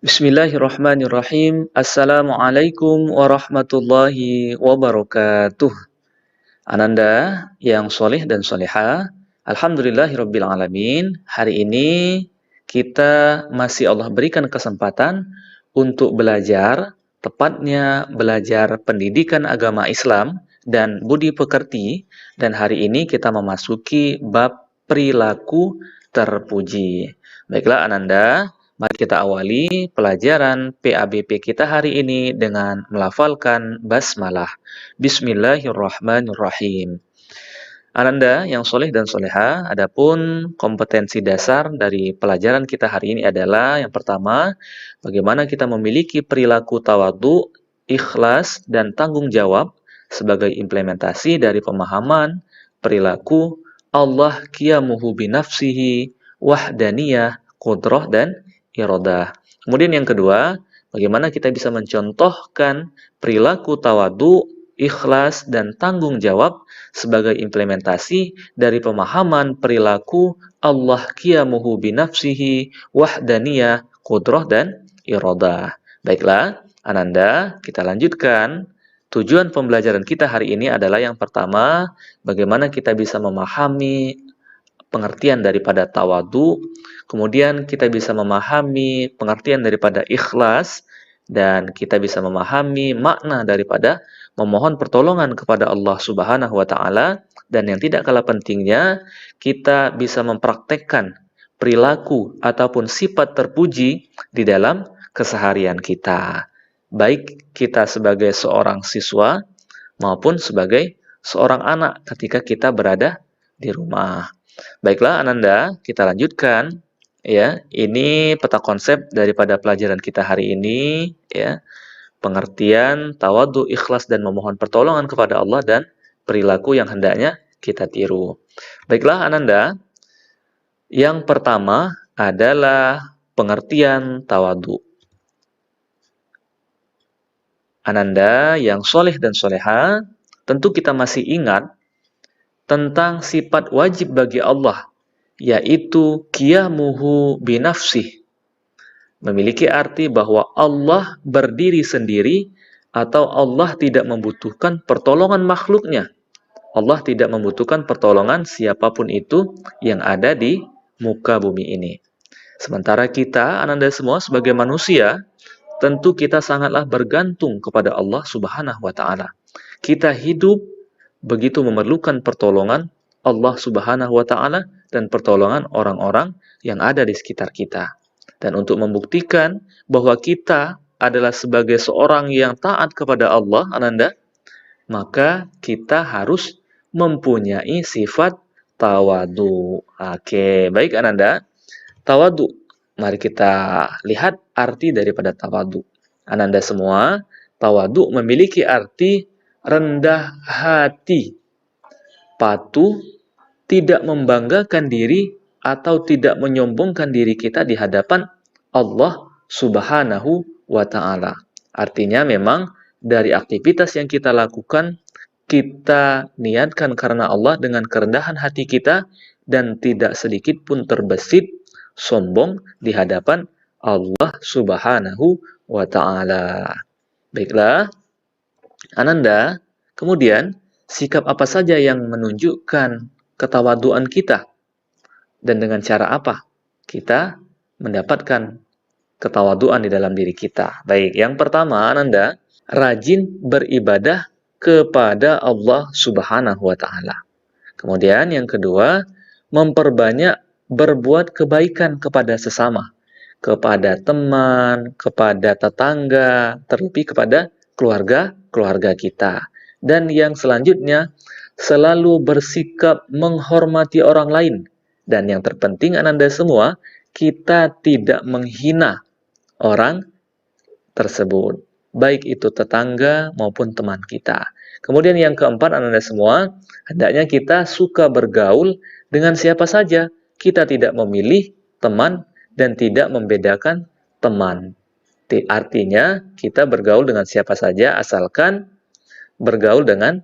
Bismillahirrahmanirrahim. Assalamualaikum warahmatullahi wabarakatuh. Ananda yang soleh dan soleha, Alhamdulillahirabbil alamin. Hari ini kita masih Allah berikan kesempatan untuk belajar, tepatnya belajar pendidikan agama Islam dan budi pekerti. Dan hari ini kita memasuki bab perilaku terpuji. Baiklah Ananda, mari kita awali pelajaran PABP kita hari ini dengan melafalkan basmalah. Bismillahirrahmanirrahim. Ananda yang soleh dan soleha, adapun kompetensi dasar dari pelajaran kita hari ini adalah yang pertama, bagaimana kita memiliki perilaku tawadhu, ikhlas, dan tanggung jawab sebagai implementasi dari pemahaman perilaku Allah qiyamuhu binafsihi, wahdaniyah, qudrah, dan iradah. Kemudian yang kedua, bagaimana kita bisa mencontohkan perilaku tawadhu, ikhlas, dan tanggung jawab sebagai implementasi dari pemahaman perilaku Allah qiyamuhu binafsihi, wahdaniyah, qudrah, dan iradah. Baiklah, Ananda, kita lanjutkan. Tujuan pembelajaran kita hari ini adalah yang pertama, bagaimana kita bisa memahami pengertian daripada tawadhu, kemudian kita bisa memahami pengertian daripada ikhlas, dan kita bisa memahami makna daripada memohon pertolongan kepada Allah Subhanahu wa taala, dan yang tidak kalah pentingnya, kita bisa mempraktekkan perilaku ataupun sifat terpuji di dalam keseharian kita. Baik kita sebagai seorang siswa maupun sebagai seorang anak ketika kita berada di rumah. Baiklah Ananda, kita lanjutkan ya. Ini peta konsep daripada pelajaran kita hari ini ya. Pengertian tawadhu, ikhlas, dan memohon pertolongan kepada Allah dan perilaku yang hendaknya kita tiru. Baiklah Ananda, yang pertama adalah pengertian tawadhu. Ananda yang soleh dan soleha, tentu kita masih ingat tentang sifat wajib bagi Allah, yaitu qiyamuhu binafsih. Memiliki arti bahwa Allah berdiri sendiri atau Allah tidak membutuhkan pertolongan makhluknya. Allah tidak membutuhkan pertolongan siapapun itu yang ada di muka bumi ini. Sementara kita, Ananda semua sebagai manusia, tentu kita sangatlah bergantung kepada Allah Subhanahu wa taala. Kita hidup begitu memerlukan pertolongan Allah Subhanahu wa taala dan pertolongan orang-orang yang ada di sekitar kita. Dan untuk membuktikan bahwa kita adalah sebagai seorang yang taat kepada Allah, Ananda, maka kita harus mempunyai sifat tawadhu. Oke, baik Ananda. Tawadhu. Mari kita lihat arti daripada tawadhu. Ananda semua, tawadhu memiliki arti rendah hati, patuh, tidak membanggakan diri atau tidak menyombongkan diri kita di hadapan Allah Subhanahu wa taala. Artinya memang dari aktivitas yang kita lakukan, kita niatkan karena Allah dengan kerendahan hati kita dan tidak sedikit pun terbesit sombong di hadapan Allah Subhanahu wa taala. Baiklah, Ananda, kemudian sikap apa saja yang menunjukkan ketawaduan kita dan dengan cara apa kita mendapatkan ketawaduan di dalam diri kita. Baik, yang pertama Ananda, rajin beribadah kepada Allah Subhanahu wa taala. Kemudian yang kedua, memperbanyak berbuat kebaikan kepada sesama, kepada teman, kepada tetangga, terlebih kepada keluarga kita. Dan yang selanjutnya, selalu bersikap menghormati orang lain. Dan yang terpenting Ananda semua, kita tidak menghina orang tersebut, baik itu tetangga maupun teman kita. Kemudian yang keempat Ananda semua, hendaknya kita suka bergaul dengan siapa saja. Kita tidak memilih teman dan tidak membedakan teman. Artinya kita bergaul dengan siapa saja asalkan bergaul dengan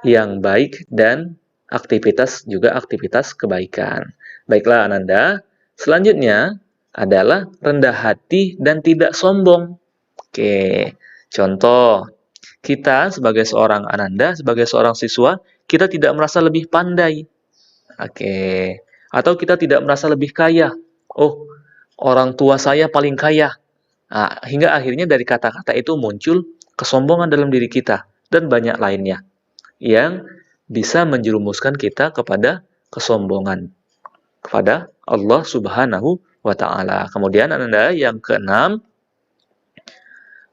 yang baik dan aktivitas juga aktivitas kebaikan. Baiklah Ananda, selanjutnya adalah rendah hati dan tidak sombong. Oke, contoh, kita sebagai seorang ananda, sebagai seorang siswa, kita tidak merasa lebih pandai. Oke, atau kita tidak merasa lebih kaya. Oh, orang tua saya paling kaya. Nah, hingga akhirnya dari kata-kata itu muncul kesombongan dalam diri kita dan banyak lainnya yang bisa menjerumuskan kita kepada kesombongan kepada Allah Subhanahu wa taala. Kemudian Anda yang keenam,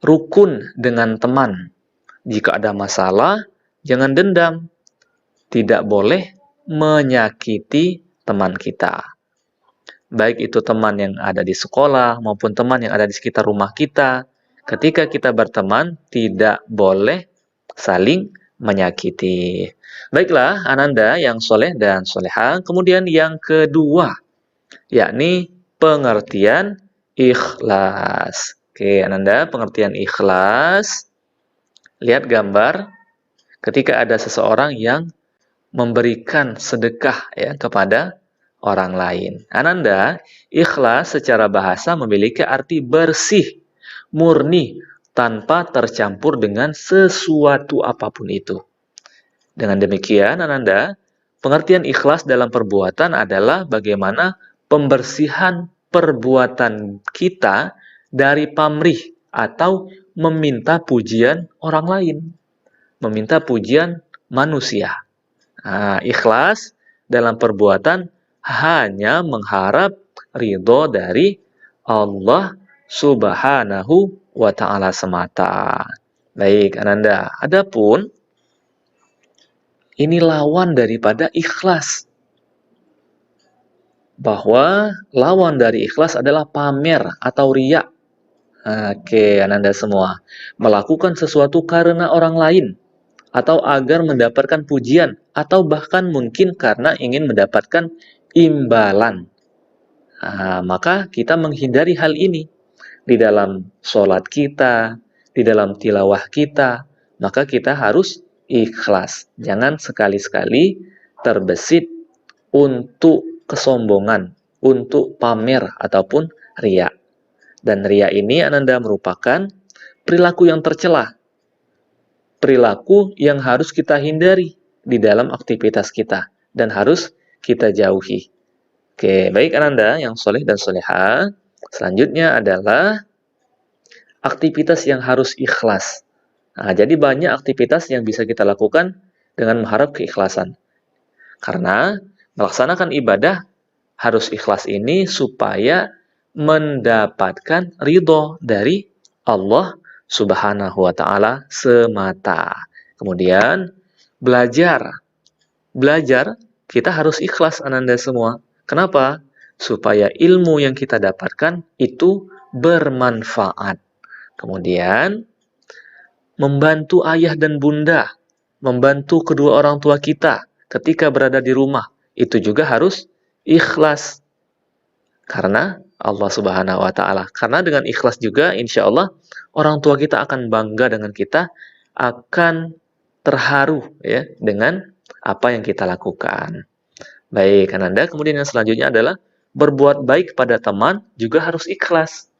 rukun dengan teman. Jika ada masalah, jangan dendam. Tidak boleh menyakiti teman kita. Baik itu teman yang ada di sekolah maupun teman yang ada di sekitar rumah kita. Ketika kita berteman, tidak boleh saling menyakiti. Baiklah, Ananda yang soleh dan soleha. Kemudian yang kedua, yakni pengertian ikhlas. Oke, Ananda, pengertian ikhlas. Lihat gambar ketika ada seseorang yang memberikan sedekah ya kepada orang lain. Ananda, ikhlas secara bahasa memiliki arti bersih, murni, tanpa tercampur dengan sesuatu apapun itu. Dengan demikian, Ananda, pengertian ikhlas dalam perbuatan adalah bagaimana pembersihan perbuatan kita dari pamrih atau meminta pujian orang lain, meminta pujian manusia. Nah, ikhlas dalam perbuatan hanya mengharap ridho dari Allah Subhanahu wa taala semata. Baik, Ananda. Adapun ini lawan daripada ikhlas. Bahwa lawan dari ikhlas adalah pamer atau riya. Oke, Ananda semua. Melakukan sesuatu karena orang lain atau agar mendapatkan pujian atau bahkan mungkin karena ingin mendapatkan imbalan. Maka kita menghindari hal ini di dalam sholat kita, di dalam tilawah kita, maka kita harus ikhlas. Jangan sekali-sekali terbesit untuk kesombongan, untuk pamer ataupun riya. Dan riya ini Ananda merupakan perilaku yang tercela, perilaku yang harus kita hindari di dalam aktivitas kita dan harus kita jauhi. Oke, baik Ananda yang soleh dan soleha. Selanjutnya adalah aktivitas yang harus ikhlas. Jadi banyak aktivitas yang bisa kita lakukan dengan mengharap keikhlasan. Karena melaksanakan ibadah harus ikhlas ini supaya mendapatkan ridho dari Allah Subhanahu wa taala semata. Kemudian belajar. Belajar kita harus ikhlas Ananda semua. Kenapa? Supaya ilmu yang kita dapatkan itu bermanfaat. Kemudian membantu ayah dan bunda, membantu kedua orang tua kita ketika berada di rumah, itu juga harus ikhlas. Karena Allah Subhanahu wa taala. Karena dengan ikhlas juga insya Allah orang tua kita akan bangga dengan kita, akan terharu ya dengan apa yang kita lakukan. Baik, Ananda. Kemudian yang selanjutnya adalah berbuat baik pada teman juga harus ikhlas.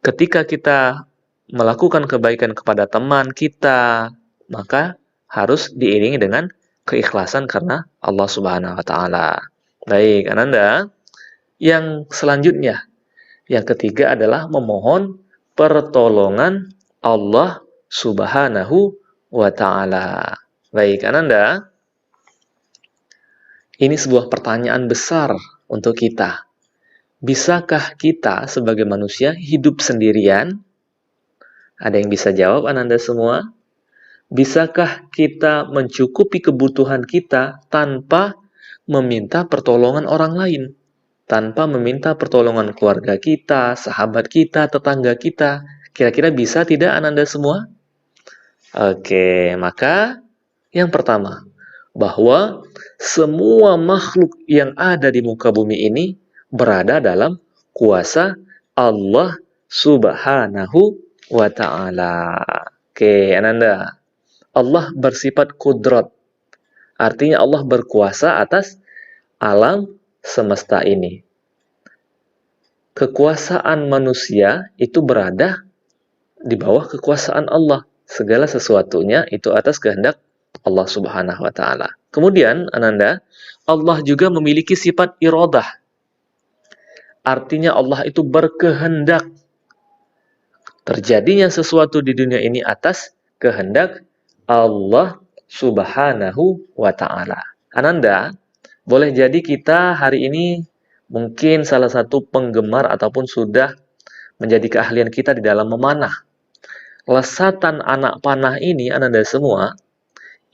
Ketika kita melakukan kebaikan kepada teman kita, maka harus diiringi dengan keikhlasan karena Allah Subhanahu wa taala. Baik, Ananda. Yang selanjutnya, yang ketiga adalah memohon pertolongan Allah Subhanahu wa taala. Baik, Ananda. Ini sebuah pertanyaan besar untuk kita. Bisakah kita sebagai manusia hidup sendirian? Ada yang bisa jawab Ananda semua? Bisakah kita mencukupi kebutuhan kita tanpa meminta pertolongan orang lain? Tanpa meminta pertolongan keluarga kita, sahabat kita, tetangga kita. Kira-kira bisa tidak Ananda semua? Oke, maka yang pertama, bahwa semua makhluk yang ada di muka bumi ini berada dalam kuasa Allah Subhanahu wa ta'ala. Oke, Ananda. Allah bersifat kudrat. Artinya Allah berkuasa atas alam semesta ini. kekuasaan manusia itu berada di bawah kekuasaan Allah. Segala sesuatunya itu atas kehendak Allah Subhanahu wa taala. Kemudian, Ananda, Allah juga memiliki sifat iradah. Artinya Allah itu berkehendak. Terjadinya sesuatu di dunia ini atas kehendak Allah Subhanahu wa taala. Ananda, boleh jadi kita hari ini mungkin salah satu penggemar ataupun sudah menjadi keahlian kita di dalam memanah. Lesatan anak panah ini, Ananda semua,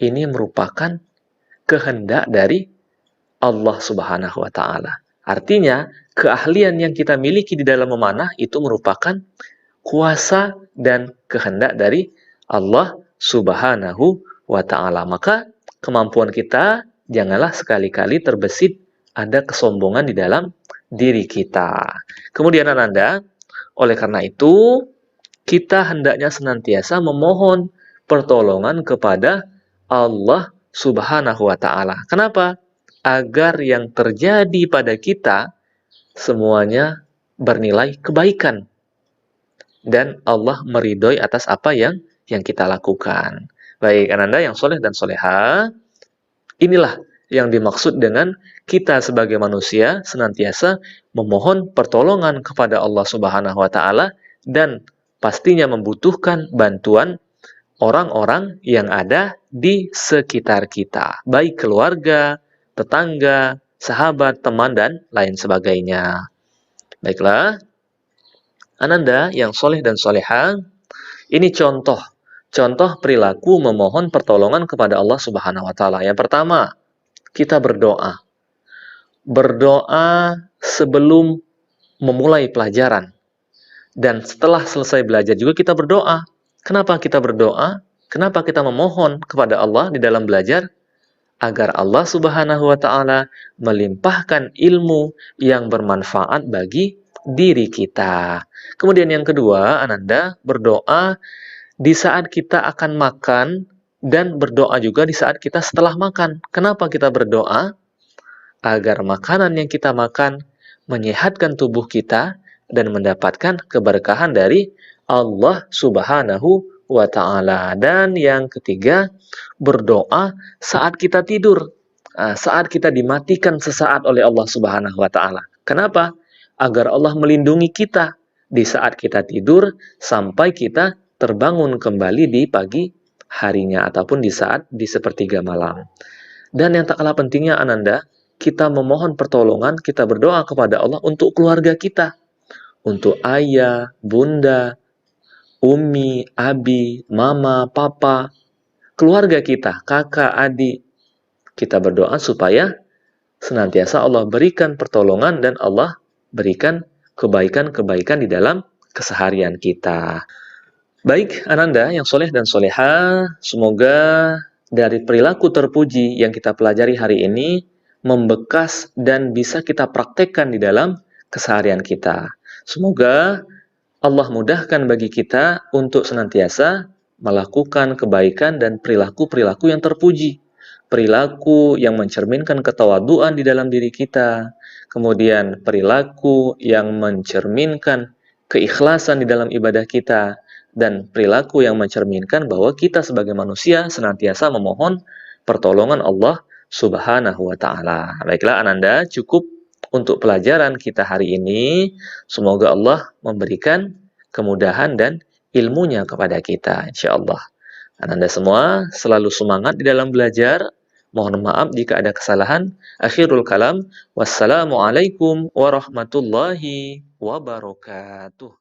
ini merupakan kehendak dari Allah Subhanahu wa taala. Artinya, keahlian yang kita miliki di dalam memanah itu merupakan kuasa dan kehendak dari Allah Subhanahu wa taala. Maka kemampuan kita janganlah sekali-kali terbesit ada kesombongan di dalam diri kita. Kemudian Ananda, oleh karena itu kita hendaknya senantiasa memohon pertolongan kepada Allah Subhanahu wa taala. Kenapa? Agar yang terjadi pada kita semuanya bernilai kebaikan dan Allah meridhoi atas apa yang kita lakukan. Baik, Ananda yang soleh dan soleha, inilah yang dimaksud dengan kita sebagai manusia senantiasa memohon pertolongan kepada Allah Subhanahu wa taala dan pastinya membutuhkan bantuan orang-orang yang ada di sekitar kita, baik keluarga, tetangga, sahabat, teman, dan lain sebagainya. Baiklah, Ananda yang soleh dan soleha, ini contoh perilaku memohon pertolongan kepada Allah Subhanahu wa taala. Yang pertama, kita berdoa. Berdoa sebelum memulai pelajaran. Dan setelah selesai belajar juga kita berdoa. Kenapa kita berdoa? Kenapa kita memohon kepada Allah di dalam belajar? Agar Allah Subhanahu wa taala melimpahkan ilmu yang bermanfaat bagi diri kita. Kemudian yang kedua, Ananda berdoa di saat kita akan makan dan berdoa juga di saat kita setelah makan. Kenapa kita berdoa? Agar makanan yang kita makan menyehatkan tubuh kita dan mendapatkan keberkahan dari Allah Subhanahu wa ta'ala. Dan yang ketiga, berdoa saat kita tidur. Saat kita dimatikan sesaat oleh Allah Subhanahu wa ta'ala. Kenapa? Agar Allah melindungi kita di saat kita tidur sampai kita terbangun kembali di pagi harinya ataupun di sepertiga malam. Dan yang tak kalah pentingnya Ananda, kita memohon pertolongan, kita berdoa kepada Allah untuk keluarga kita. Untuk ayah, bunda, umi, abi, mama, papa, keluarga kita, kakak, adik. Kita berdoa supaya senantiasa Allah berikan pertolongan dan Allah berikan kebaikan-kebaikan di dalam keseharian kita. Baik, Ananda yang soleh dan soleha, semoga dari perilaku terpuji yang kita pelajari hari ini membekas dan bisa kita praktekkan di dalam keseharian kita. Semoga Allah mudahkan bagi kita untuk senantiasa melakukan kebaikan dan perilaku-perilaku yang terpuji. Perilaku yang mencerminkan ketawaduan di dalam diri kita. Kemudian perilaku yang mencerminkan keikhlasan di dalam ibadah kita. Dan perilaku yang mencerminkan bahwa kita sebagai manusia senantiasa memohon pertolongan Allah Subhanahu wa ta'ala. Baiklah Ananda, cukup untuk pelajaran kita hari ini. Semoga Allah memberikan kemudahan dan ilmunya kepada kita, insyaallah. Ananda semua selalu semangat di dalam belajar. Mohon maaf jika ada kesalahan. Akhirul kalam. Wassalamualaikum warahmatullahi wabarakatuh.